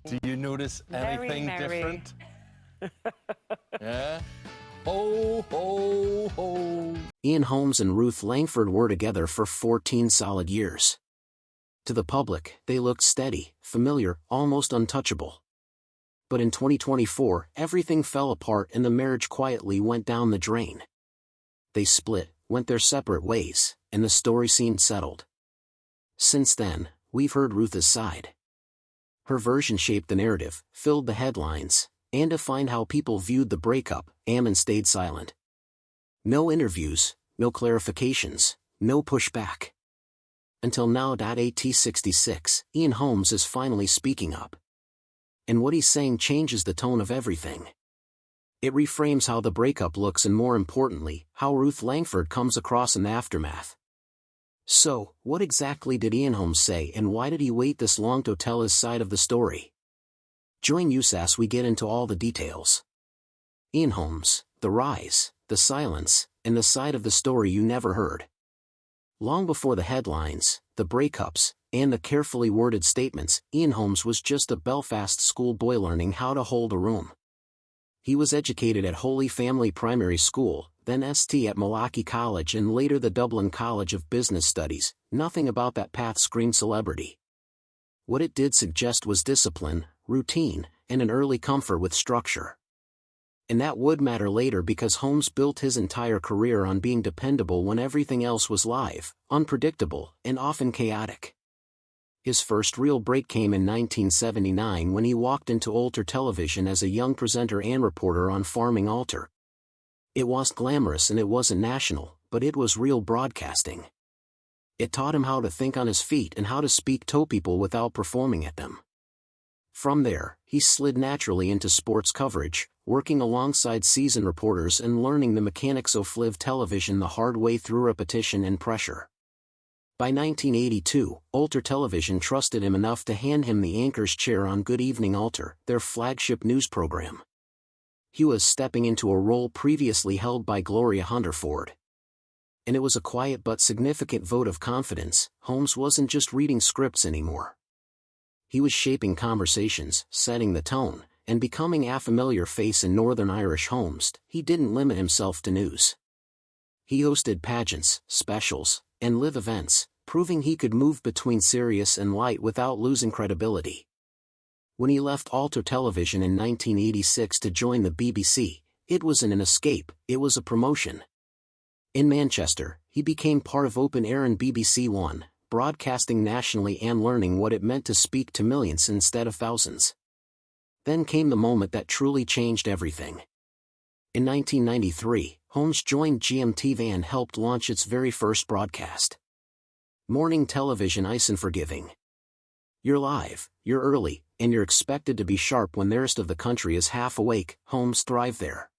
Do you notice anything Very. different? Yeah? Ho, ho, ho. Eamonn Holmes and Ruth Langsford were together for 14 solid years. To the public, they looked steady, familiar, almost untouchable. But in 2024, everything fell apart and the marriage quietly went down the drain. They split, went their separate ways, and the story seemed settled. Since then, we've heard Ruth's side. Her version shaped the narrative, filled the headlines, and defined how people viewed the breakup. Eamonn stayed silent. No interviews, no clarifications, no pushback. Until now. At 66, Eamonn Holmes is finally speaking up. And what he's saying changes the tone of everything. It reframes how the breakup looks and, more importantly, how Ruth Langsford comes across in the aftermath. So, what exactly did Eamonn Holmes say, and why did he wait this long to tell his side of the story? Join us as we get into all the details. Eamonn Holmes, the rise, the silence, and the side of the story you never heard. Long before the headlines, the breakups, and the carefully worded statements, Eamonn Holmes was just a Belfast schoolboy learning how to hold a room. He was educated at Holy Family Primary School, then St. at Malachi College and later the Dublin College of Business Studies. Nothing about that path screamed celebrity. What it did suggest was discipline, routine, and an early comfort with structure. And that would matter later, because Holmes built his entire career on being dependable when everything else was live, unpredictable, and often chaotic. His first real break came in 1979 when he walked into Ulster Television as a young presenter and reporter on Farming Ulster. It wasn't glamorous and it wasn't national, but it was real broadcasting. It taught him how to think on his feet and how to speak to people without performing at them. From there, he slid naturally into sports coverage, working alongside seasoned reporters and learning the mechanics of live television the hard way through repetition and pressure. By 1982, Ulster Television trusted him enough to hand him the anchor's chair on Good Evening Ulster, their flagship news program. He was stepping into a role previously held by Gloria Hunterford. And it was a quiet but significant vote of confidence. Holmes wasn't just reading scripts anymore. He was shaping conversations, setting the tone, and becoming a familiar face in Northern Irish homes. He didn't limit himself to news. He hosted pageants, specials, and live events, proving he could move between serious and light without losing credibility. When he left Ulster Television in 1986 to join the BBC, it wasn't an escape, it was a promotion. In Manchester, he became part of Open Air and BBC One, broadcasting nationally and learning what it meant to speak to millions instead of thousands. Then came the moment that truly changed everything. In 1993, Holmes joined GMTV and helped launch its very first broadcast. Morning television is unforgiving. You're live, you're early, and you're expected to be sharp when the rest of the country is half awake. Holmes thrived there.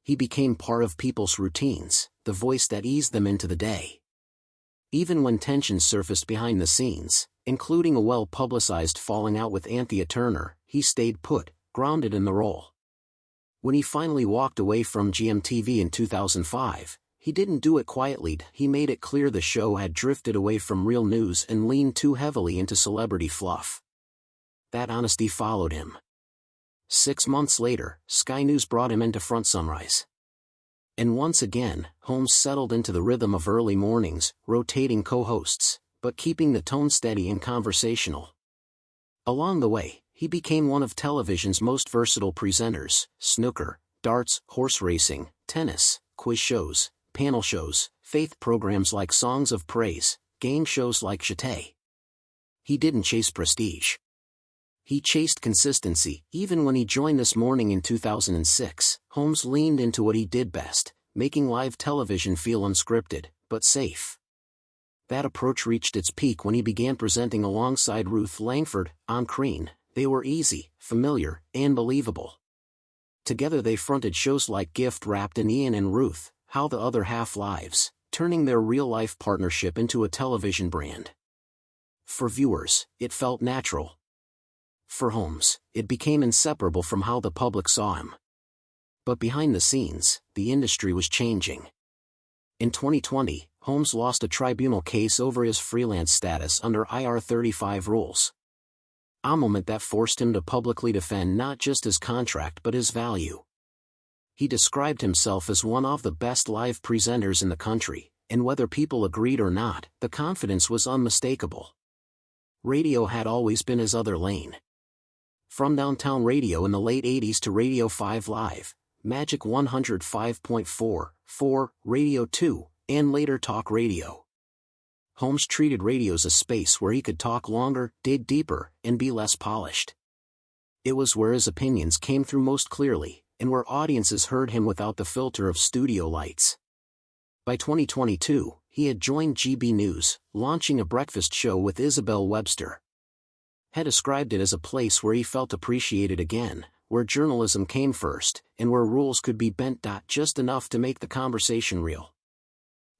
He became part of people's routines, the voice that eased them into the day. Even when tensions surfaced behind the scenes, including a well-publicized falling out with Anthea Turner, he stayed put, grounded in the role. When he finally walked away from GMTV in 2005, he didn't do it quietly. He made it clear the show had drifted away from real news and leaned too heavily into celebrity fluff. That honesty followed him. 6 months later, Sky News brought him into Front Sunrise. And once again, Holmes settled into the rhythm of early mornings, rotating co-hosts, but keeping the tone steady and conversational. Along the way, he became one of television's most versatile presenters: snooker, darts, horse racing, tennis, quiz shows, panel shows, faith programs like Songs of Praise, game shows like Chate. He didn't chase prestige. He chased consistency. Even when he joined This Morning in 2006, Holmes leaned into what he did best, making live television feel unscripted, but safe. That approach reached its peak when he began presenting alongside Ruth Langsford on Creen. They were easy, familiar, and believable. Together they fronted shows like Gift Wrapped in Ian and Ruth, How the Other Half Lives, turning their real-life partnership into a television brand. For viewers, it felt natural. For Holmes, it became inseparable from how the public saw him. But behind the scenes, the industry was changing. In 2020, Holmes lost a tribunal case over his freelance status under IR 35 rules. A moment that forced him to publicly defend not just his contract but his value. He described himself as one of the best live presenters in the country, and whether people agreed or not, the confidence was unmistakable. Radio had always been his other lane. From downtown radio in the late 80s to Radio 5 Live, Magic 105.4, Radio 2, and later talk radio. Holmes treated radio as a space where he could talk longer, dig deeper, and be less polished. It was where his opinions came through most clearly, and where audiences heard him without the filter of studio lights. By 2022, he had joined GB News, launching a breakfast show with Isabel Webster. Had described it as a place where he felt appreciated again, where journalism came first, and where rules could be bent just enough to make the conversation real.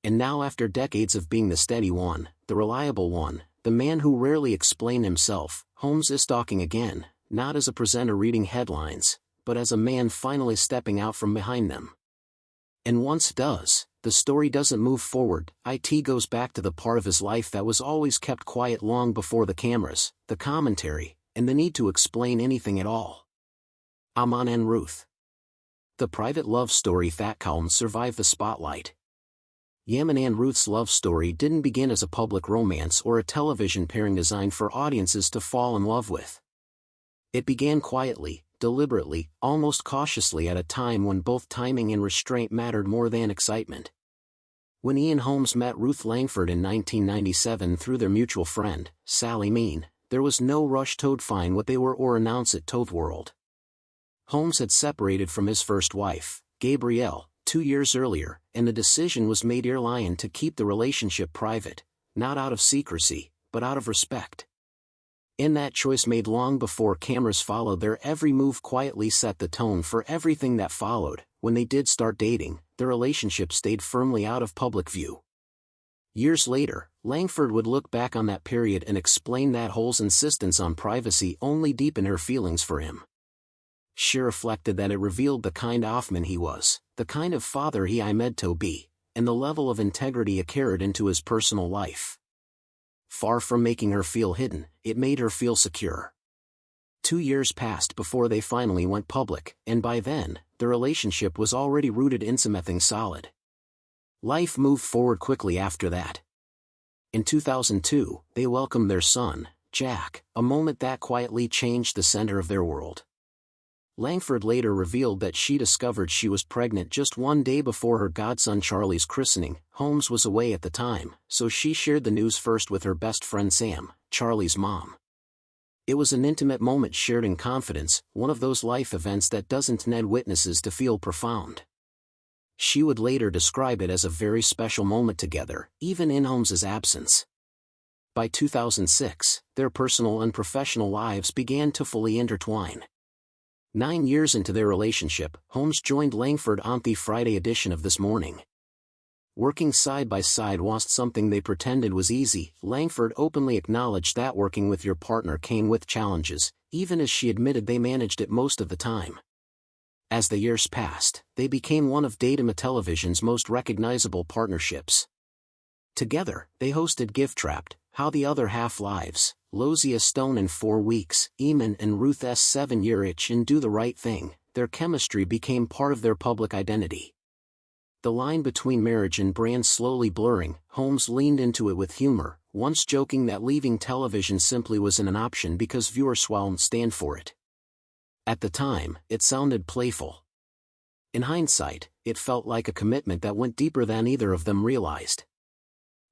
And now, after decades of being the steady one, the reliable one, the man who rarely explained himself, Holmes is talking again, not as a presenter reading headlines, but as a man finally stepping out from behind them. And once it does, the story doesn't move forward. It goes back to the part of his life that was always kept quiet long before the cameras, the commentary, and the need to explain anything at all. Eamonn and Ruth. The private love story that couldn't survive the spotlight. Eamonn and Ruth's love story didn't begin as a public romance or a television pairing designed for audiences to fall in love with. It began quietly, deliberately, almost cautiously at a time when both timing and restraint mattered more than excitement. When Eamonn Holmes met Ruth Langsford in 1997 through their mutual friend, Sally Mean, there was no rush to define what they were or announce it to the world. Holmes had separated from his first wife, Gabrielle, 2 years earlier, and the decision was made early to keep the relationship private, not out of secrecy, but out of respect. In that choice made long before cameras followed, their every move quietly set the tone for everything that followed. When they did start dating, their relationship stayed firmly out of public view. Years later, Langsford would look back on that period and explain that Holmes' insistence on privacy only deepened her feelings for him. She reflected that it revealed the kind of man he was, the kind of father he aimed to be, and the level of integrity he carried into his personal life. Far from making her feel hidden, it made her feel secure. 2 years passed before they finally went public, and by then, the relationship was already rooted in something solid. Life moved forward quickly after that. In 2002, they welcomed their son, Jack, a moment that quietly changed the center of their world. Langsford later revealed that she discovered she was pregnant just one day before her godson Charlie's christening. Holmes was away at the time, so she shared the news first with her best friend Sam, Charlie's mom. It was an intimate moment shared in confidence, one of those life events that doesn't need witnesses to feel profound. She would later describe it as a very special moment together, even in Holmes's absence. By 2006, their personal and professional lives began to fully intertwine. 9 years into their relationship, Holmes joined Langsford on the Friday edition of This Morning. Working side by side wasn't something they pretended was easy. Langsford openly acknowledged that working with your partner came with challenges, even as she admitted they managed it most of the time. As the years passed, they became one of daytime television's most recognizable partnerships. Together, they hosted Gift Trapped, How the Other Half Lives, Losey a Stone in 4 Weeks, Eamonn and Ruth's 7-year itch and Do the Right Thing. Their chemistry became part of their public identity. The line between marriage and brand slowly blurring, Holmes leaned into it with humor, once joking that leaving television simply wasn't an option because viewers wouldn't stand for it. At the time, it sounded playful. In hindsight, it felt like a commitment that went deeper than either of them realized.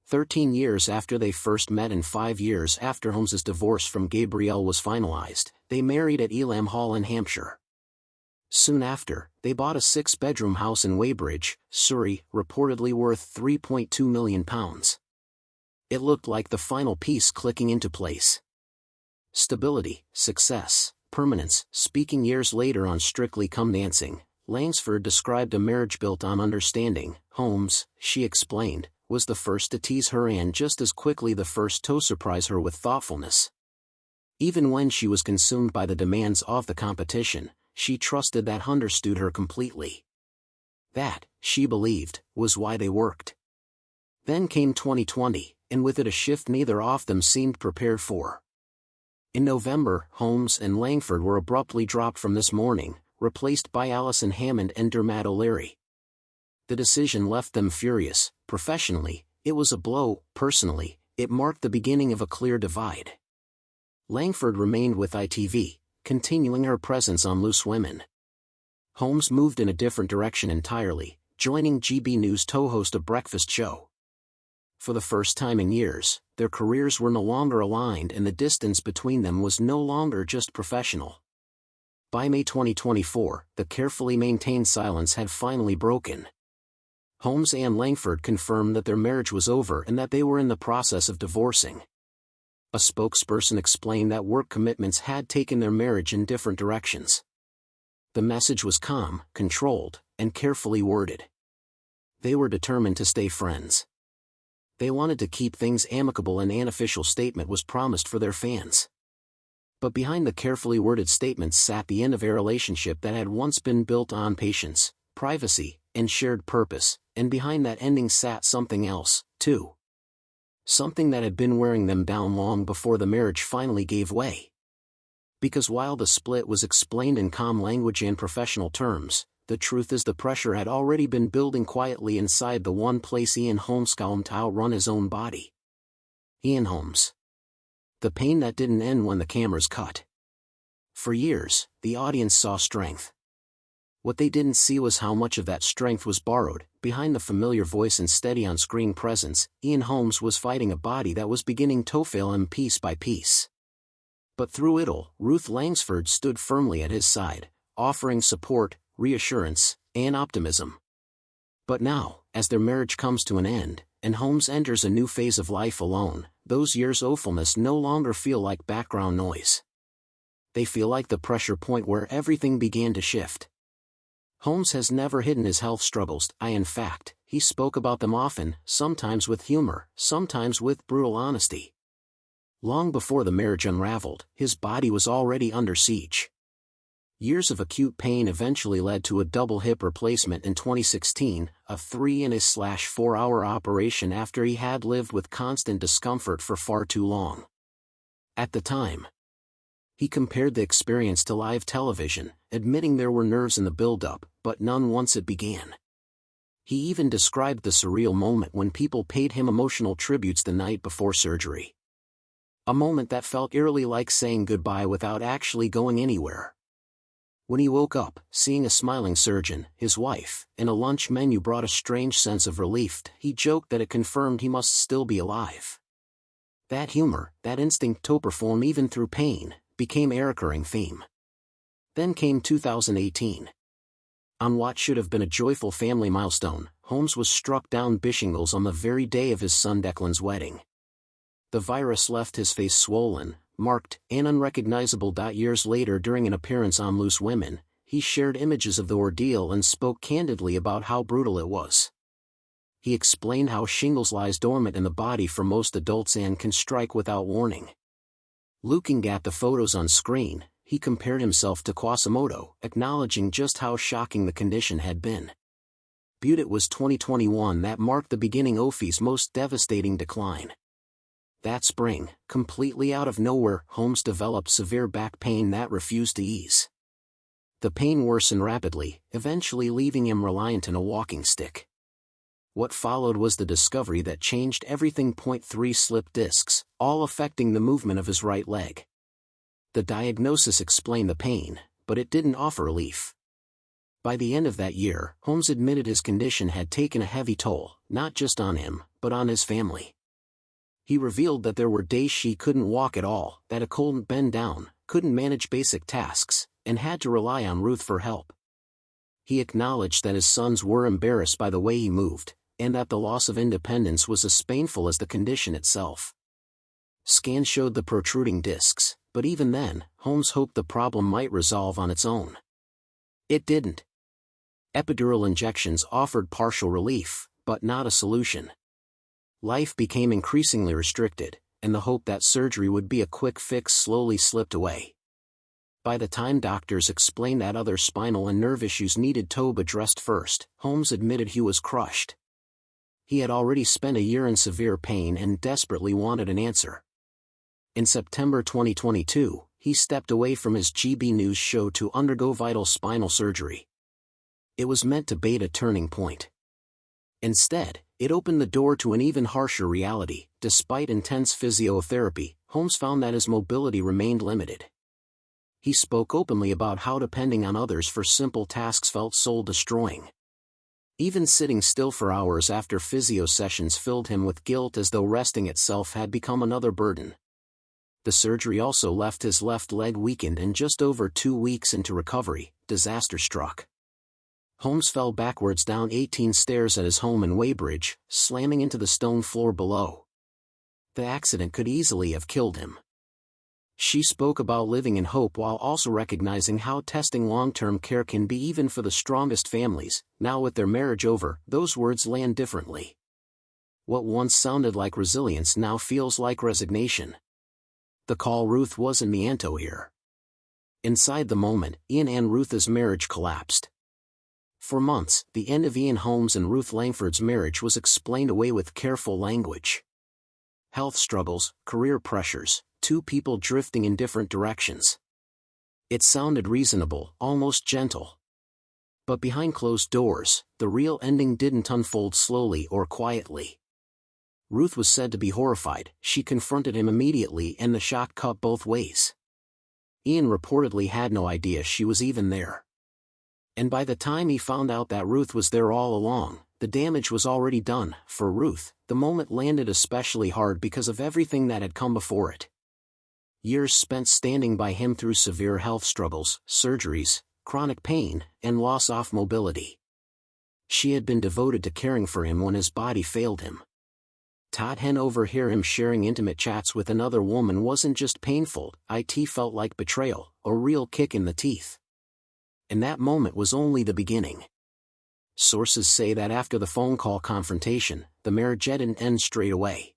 13 years after they first met and 5 years after Holmes's divorce from Gabrielle was finalized, they married at Elam Hall in Hampshire. Soon after, they bought a 6-bedroom house in Weybridge, Surrey, reportedly worth £3.2 million. It looked like the final piece clicking into place. Stability, success, permanence. Speaking years later on Strictly Come Dancing, Langsford described a marriage built on understanding. Holmes, she explained, was the first to tease her and just as quickly the first to surprise her with thoughtfulness. Even when she was consumed by the demands of the competition, she trusted that understood her completely. That, she believed, was why they worked. Then came 2020, and with it a shift neither of them seemed prepared for. In November, Holmes and Langford were abruptly dropped from This Morning, replaced by Alison Hammond and Dermot O'Leary. The decision left them furious. Professionally, it was a blow. Personally, it marked the beginning of a clear divide. Langford remained with ITV, continuing her presence on Loose Women. Holmes moved in a different direction entirely, joining GB News to host a breakfast show. For the first time in years, their careers were no longer aligned and the distance between them was no longer just professional. By May 2024, the carefully maintained silence had finally broken. Holmes and Langford confirmed that their marriage was over and that they were in the process of divorcing. A spokesperson explained that work commitments had taken their marriage in different directions. The message was calm, controlled, and carefully worded. They were determined to stay friends. They wanted to keep things amicable and an official statement was promised for their fans. But behind the carefully worded statements sat the end of a relationship that had once been built on patience, privacy, and shared purpose, and behind that ending sat something else, too. Something that had been wearing them down long before the marriage finally gave way. Because while the split was explained in calm language and professional terms, the truth is the pressure had already been building quietly inside the one place Eamonn Holmes came to outrun his own body. Eamonn Holmes. The pain that didn't end when the cameras cut. For years, the audience saw strength. What they didn't see was how much of that strength was borrowed. Behind the familiar voice and steady on-screen presence, Eamonn Holmes was fighting a body that was beginning to fail him piece by piece. But through it all, Ruth Langsford stood firmly at his side, offering support, reassurance, and optimism. But now, as their marriage comes to an end, and Holmes enters a new phase of life alone, those years' awfulness no longer feel like background noise. They feel like the pressure point where everything began to shift. Holmes has never hidden his health struggles. In fact, he spoke about them often, sometimes with humor, sometimes with brutal honesty. Long before the marriage unraveled, his body was already under siege. Years of acute pain eventually led to a double hip replacement in 2016, a 3-4 hour operation after he had lived with constant discomfort for far too long. At the time, he compared the experience to live television, admitting there were nerves in the build-up, but none once it began. He even described the surreal moment when people paid him emotional tributes the night before surgery. A moment that felt eerily like saying goodbye without actually going anywhere. When he woke up, seeing a smiling surgeon, his wife, and a lunch menu brought a strange sense of relief. He joked that it confirmed he must still be alive. That humor, that instinct to perform even through pain, became a recurring theme. Then came 2018. On what should have been a joyful family milestone, Holmes was struck down by shingles on the very day of his son Declan's wedding. The virus left his face swollen, marked, and unrecognizable. Years later, during an appearance on Loose Women, he shared images of the ordeal and spoke candidly about how brutal it was. He explained how shingles lies dormant in the body for most adults and can strike without warning. Looking at the photos on screen, he compared himself to Quasimodo, acknowledging just how shocking the condition had been. But it was 2021 that marked the beginning of his most devastating decline. That spring, completely out of nowhere, Holmes developed severe back pain that refused to ease. The pain worsened rapidly, eventually leaving him reliant on a walking stick. What followed was the discovery that changed everything. 3 slip discs, all affecting the movement of his right leg. The diagnosis explained the pain, but it didn't offer relief. By the end of that year, Holmes admitted his condition had taken a heavy toll, not just on him, but on his family. He revealed that there were days she couldn't walk at all, that he couldn't bend down, couldn't manage basic tasks, and had to rely on Ruth for help. He acknowledged that his sons were embarrassed by the way he moved, and that the loss of independence was as painful as the condition itself. Scans showed the protruding discs, but even then, Holmes hoped the problem might resolve on its own. It didn't. Epidural injections offered partial relief, but not a solution. Life became increasingly restricted, and the hope that surgery would be a quick fix slowly slipped away. By the time doctors explained that other spinal and nerve issues needed to be addressed first, Holmes admitted he was crushed. He had already spent a year in severe pain and desperately wanted an answer. In September 2022, he stepped away from his GB News show to undergo vital spinal surgery. It was meant to bait a turning point. Instead, it opened the door to an even harsher reality. Despite intense physiotherapy, Holmes found that his mobility remained limited. He spoke openly about how depending on others for simple tasks felt soul-destroying. Even sitting still for hours after physio sessions filled him with guilt, as though resting itself had become another burden. The surgery also left his left leg weakened, and just over 2 weeks into recovery, disaster struck. Holmes fell backwards down 18 stairs at his home in Weybridge, slamming into the stone floor below. The accident could easily have killed him. She spoke about living in hope while also recognizing how testing long-term care can be even for the strongest families. Now, with their marriage over, those words land differently. What once sounded like resilience now feels like resignation. The call Ruth wasn't Mianto here. Inside the moment, Eamonn and Ruth's marriage collapsed. For months, the end of Eamonn Holmes and Ruth Langsford's marriage was explained away with careful language. Health struggles, career pressures, two people drifting in different directions. It sounded reasonable, almost gentle. But behind closed doors, the real ending didn't unfold slowly or quietly. Ruth was said to be horrified. She confronted him immediately, and the shock cut both ways. Eamonn reportedly had no idea she was even there. And by the time he found out that Ruth was there all along, the damage was already done. For Ruth, the moment landed especially hard because of everything that had come before it. Years spent standing by him through severe health struggles, surgeries, chronic pain, and loss of mobility. She had been devoted to caring for him when his body failed him. To overhear him sharing intimate chats with another woman wasn't just painful, it felt like betrayal, a real kick in the teeth. And that moment was only the beginning. Sources say that after the phone call confrontation, the marriage didn't end straight away.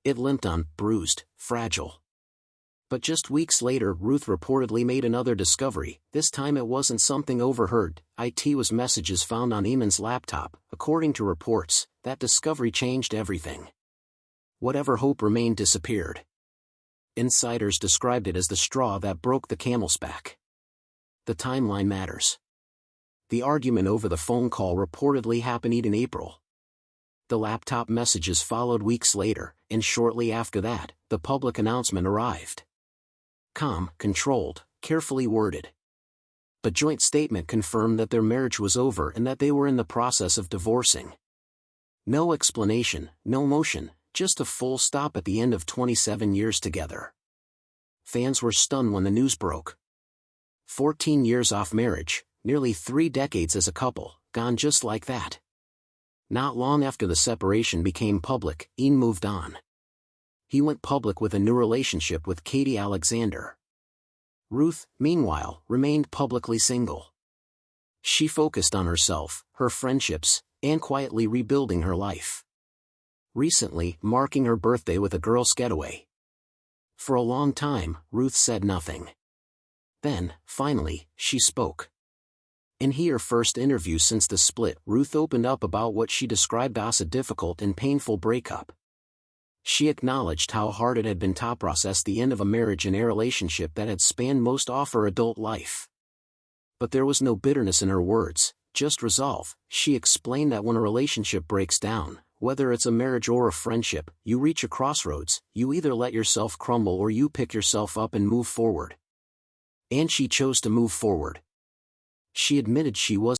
It limped on, bruised, fragile. But just weeks later, Ruth reportedly made another discovery. This time it wasn't something overheard. It was messages found on Eamonn's laptop. According to reports, that discovery changed everything. Whatever hope remained disappeared. Insiders described it as the straw that broke the camel's back. The timeline matters. The argument over the phone call reportedly happened in April. The laptop messages followed weeks later, and shortly after that, the public announcement arrived. Calm, controlled, carefully worded. A joint statement confirmed that their marriage was over and that they were in the process of divorcing. No explanation, no motion, just a full stop at the end of 27 years together. Fans were stunned when the news broke. 14 years off marriage, nearly 3 decades as a couple, gone just like that. Not long after the separation became public, Eamonn moved on. He went public with a new relationship with Katie Alexander. Ruth, meanwhile, remained publicly single. She focused on herself, her friendships, and quietly rebuilding her life. Recently, marking her birthday with a girls' getaway. For a long time, Ruth said nothing. Then, finally, she spoke. In her first interview since the split, Ruth opened up about what she described as a difficult and painful breakup. She acknowledged how hard it had been to process the end of a marriage and a relationship that had spanned most of her adult life. But there was no bitterness in her words, just resolve. She explained that when a relationship breaks down, whether it's a marriage or a friendship, you reach a crossroads. You either let yourself crumble or you pick yourself up and move forward. And she chose to move forward. She admitted she was